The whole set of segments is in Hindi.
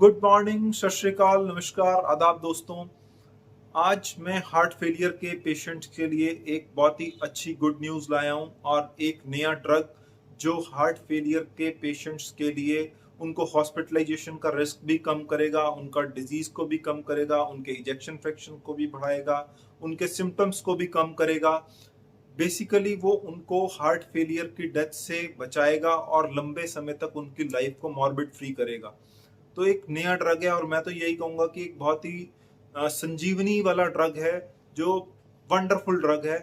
गुड मॉर्निंग, सत श्री अकाल, नमस्कार, आदाब दोस्तों। आज मैं हार्ट फेलियर के पेशेंट्स के लिए एक बहुत ही अच्छी गुड न्यूज़ लाया हूं और एक नया ड्रग जो हार्ट फेलियर के पेशेंट्स के लिए उनको हॉस्पिटलाइजेशन का रिस्क भी कम करेगा, उनका डिजीज को भी कम करेगा, उनके इजेक्शन फ्रैक्शन को भी बढ़ाएगा, उनके सिम्टम्स को भी कम करेगा। बेसिकली वो उनको हार्ट फेलियर की डेथ से बचाएगा और लंबे समय तक उनकी लाइफ को मॉर्बिड फ्री करेगा। तो एक नया ड्रग है और मैं तो यही कहूंगा कि एक बहुत ही संजीवनी वाला ड्रग है, जो वंडरफुल ड्रग है।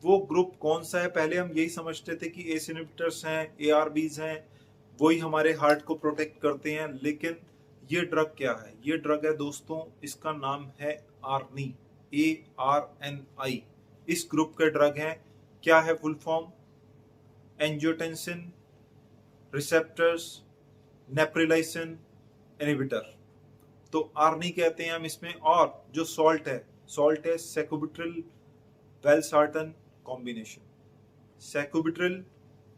वो ग्रुप कौन सा है? पहले हम यही समझते थे कि एस इनहिबिटर्स हैं, एआरबीज हैं, वही हमारे हार्ट को प्रोटेक्ट करते हैं। लेकिन ये ड्रग क्या है? ये ड्रग है दोस्तों, इसका नाम है आर्नी, ARNI। इस ग्रुप के ड्रग हैं। क्या है full form? Angiotensin receptors neprilysin inhibitor. तो आर्नी कहते हैं हम इसमें। और जो सॉल्ट है sacubitril valsartan combination, sacubitril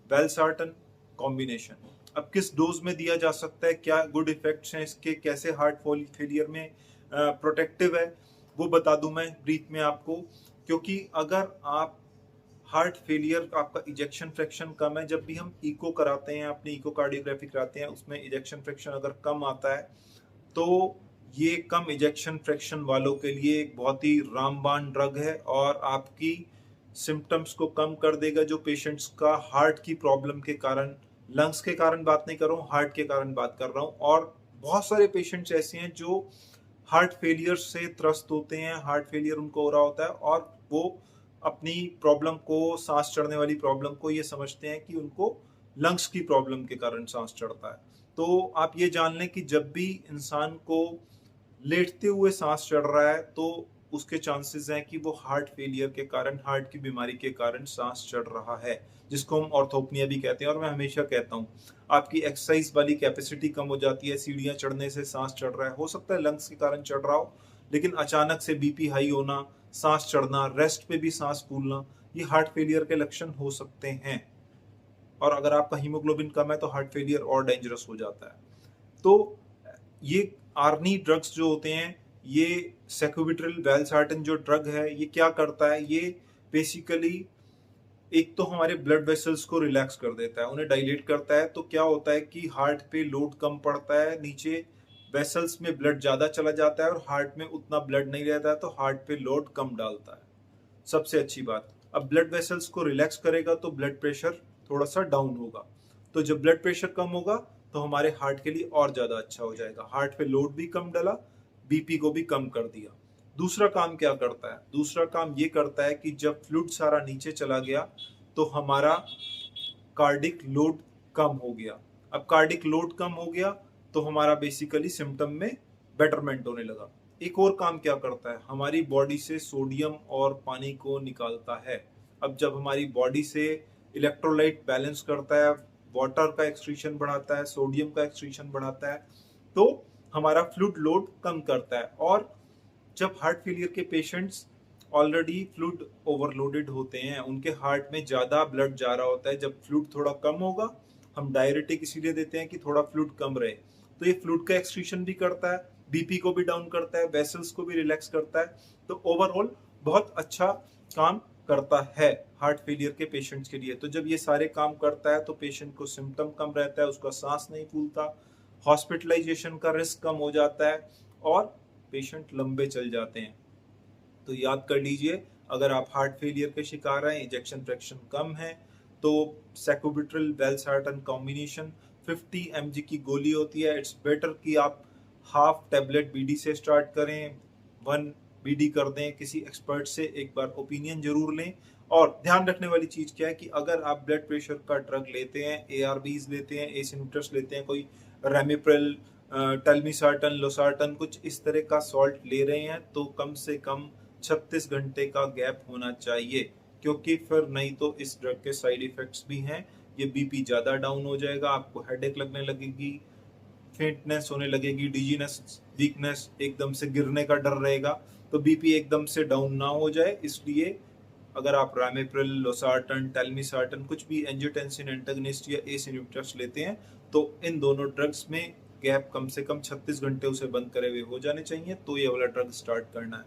valsartan combination. अब किस डोज में दिया जा सकता है, क्या गुड इफेक्ट्स हैं इसके, कैसे हार्ट फेलियर में प्रोटेक्टिव है, वो बता दूं मैं ब्रीफ में आपको। क्योंकि अगर आप हार्ट फेलियर, आपका इजेक्शन फ्रैक्शन कम है, जब भी हम इको कराते हैं, अपनी इकोकार्डियोग्राफी कराते हैं, उसमें इजेक्शन फ्रैक्शन अगर कम आता है तो ये कम इजेक्शन फ्रैक्शन वालों के लिए एक बहुत ही रामबाण ड्रग है और आपकी सिम्टम्स को कम कर देगा। जो पेशेंट्स का हार्ट की प्रॉब्लम के कारण, लंग्स के कारण बात नहीं कर रहा हूँ, हार्ट के कारण बात कर रहा हूँ। और बहुत सारे पेशेंट्स ऐसे हैं जो हार्ट फेलियर से त्रस्त होते हैं, हार्ट फेलियर उनको हो रहा होता है और वो अपनी प्रॉब्लम को, सांस चढ़ने वाली प्रॉब्लम को, ये समझते हैं कि उनको लंग्स की प्रॉब्लम के कारण सांस चढ़ता है। तो आप ये जान लें कि जब भी इंसान को लेटते हुए सांस चढ़ रहा है तो उसके चांसेस हैं कि वो हार्ट फेलियर के कारण, हार्ट की बीमारी के कारण सांस चढ़ रहा है, जिसको हम ऑर्थोपनिया भी कहते हैं। और मैं हमेशा कहता हूँ, आपकी एक्सरसाइज वाली कैपेसिटी कम हो जाती है, सीढ़ियां चढ़ने से सांस चढ़ रहा है, हो सकता है लंग्स के कारण चढ़ रहा हो, लेकिन अचानक से बीपी हाई होना, सांस चढ़ना, रेस्ट पे भी सांस फूलना, ये हार्ट फेलियर के लक्षण हो सकते हैं। और अगर आपका हीमोग्लोबिन कम है तो हार्ट फेलियर और डेंजरस हो जाता है। तो ये आर्नी ड्रग्स जो होते हैं, ये सैकुबिट्रिल वेलसार्टन जो ड्रग है, ये क्या करता है? ये बेसिकली एक तो हमारे ब्लड वेसल्स को रिलैक्स कर देता है, उन्हें डायलेट करता है। तो क्या होता है कि हार्ट पे लोड कम पड़ता है, नीचे वेसल्स में ब्लड ज्यादा चला जाता है और हार्ट में उतना ब्लड नहीं रहता है, तो हार्ट पे लोड कम डालता है। सबसे अच्छी बात, अब ब्लड वेसल्स को रिलैक्स करेगा तो ब्लड प्रेशर थोड़ा सा डाउन होगा। तो जब ब्लड प्रेशर कम होगा तो हमारे हार्ट के लिए और ज्यादा अच्छा हो जाएगा। हार्ट पे लोड भी कम डाला, बीपी को भी कम कर दिया। दूसरा काम क्या करता है? दूसरा काम ये करता है कि जब फ्लूइड सारा नीचे चला गया तो हमारा कार्डिक लोड कम हो गया। अब कार्डिक लोड कम हो गया तो हमारा बेसिकली सिम्टम में बेटरमेंट होने लगा। एक और काम क्या करता है? हमारी बॉडी से सोडियम और पानी को निकालता है। अब जब हमारी बॉडी से इलेक्ट्रोलाइट बैलेंस करता है, वाटर का एक्सक्रीशन बढ़ाता है, सोडियम का एक्सक्रीशन बढ़ाता है, तो हमारा फ्लूइड लोड कम करता है। और जब हार्ट फेलियर के पेशेंट्स ऑलरेडी फ्लूइड ओवरलोडेड होते हैं, उनके हार्ट में ज्यादा ब्लड जा रहा होता है, जब फ्लूइड थोड़ा कम होगा, हम डायरेटिक इसीलिए देते हैं कि थोड़ा फ्लूइड कम रहे, तो ये फ्लूइड का एक्सक्रीशन भी करता है, बीपी को भी डाउन करता है, वेसल्स को भी रिलैक्स करता है। तो ओवरऑल बहुत अच्छा काम करता है हार्ट फेलियर के पेशेंट्स के लिए। तो जब ये सारे काम करता है तो पेशेंट को सिम्टम कम रहता है, उसका सांस नहीं फूलता, हॉस्पिटलाइजेशन का रिस्क कम हो जाता है और पेशेंट लंबे चल जाते हैं। तो याद कर लीजिए, अगर आप हार्ट फेलियर के शिकार हैं, इजेक्शन फ्रैक्शन कम है, तो सैकुबिट्रिल वेलसार्टन कॉम्बिनेशन 50 mg की गोली होती है। इट्स बेटर कि आप हाफ टेबलेट बीडी से स्टार्ट करें, 1 बीडी कर दें, किसी एक्सपर्ट से एक बार ओपिनियन जरूर लें। और ध्यान रखने वाली चीज क्या है कि अगर आप ब्लड प्रेशर का ड्रग लेते हैं, एआरबीज लेते हैं, एस इनहिबिटर्स लेते हैं, कोई रेमिप्रिल, टेलमिसार्टन, लोसार्टन, कुछ इस तरह का सॉल्ट ले रहे हैं, तो कम से कम 36 घंटे का गैप होना चाहिए। क्योंकि फिर नहीं तो इस ड्रग के साइड इफेक्ट्स भी हैं। ये बीपी ज्यादा डाउन हो जाएगा, आपको हेडेक लगने लगेगी, फेंटनेस होने लगेगी, डिजीनेस, वीकनेस, एकदम से गिरने का डर रहेगा। तो बीपी एकदम से डाउन ना हो जाए, इसलिए अगर आप रामेप्रिल, लोसार्टन, टेलमिसार्टन, कुछ भी एंजियोटेंसिन एंटागनिस्ट या एस इनहिबिटर्स लेते हैं, तो इन दोनों ड्रग्स में गैप कम से कम 36 घंटे उसे बंद करे हुए हो जाने चाहिए, तो ये वाला ड्रग स्टार्ट करना है।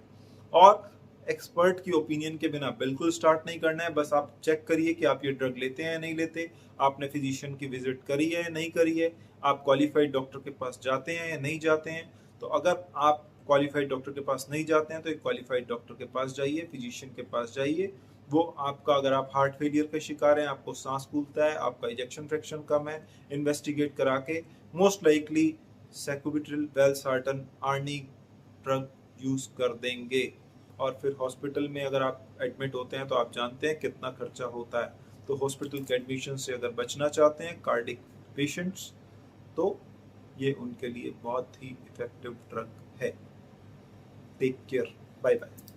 और एक्सपर्ट की ओपिनियन के बिना बिल्कुल स्टार्ट नहीं करना है। बस आप चेक करिए कि आप ये ड्रग लेते हैं या नहीं लेते, आपने फिजिशियन की विजिट करी है या नहीं करी है, आप क्वालिफाइड डॉक्टर के पास जाते हैं या नहीं जाते हैं। तो अगर आप क्वालिफाइड डॉक्टर के पास नहीं जाते हैं तो एक क्वालिफाइड डॉक्टर के पास जाइए, फिजिशियन के पास जाइए। वो आपका, अगर आप हार्ट फेलियर के शिकार हैं, आपको सांस फूलता है, आपका इजेक्शन फ्रैक्शन कम है, इन्वेस्टिगेट करा के most likely sacubitril, valsartan, ARNI drug use कर देंगे। और फिर हॉस्पिटल में अगर आप एडमिट होते हैं तो आप जानते हैं कितना खर्चा होता है। तो हॉस्पिटल के एडमिशन से अगर बचना चाहते हैं कार्डिक पेशेंट्स, तो ये उनके लिए बहुत ही इफेक्टिव ड्रग है। Take care, bye bye.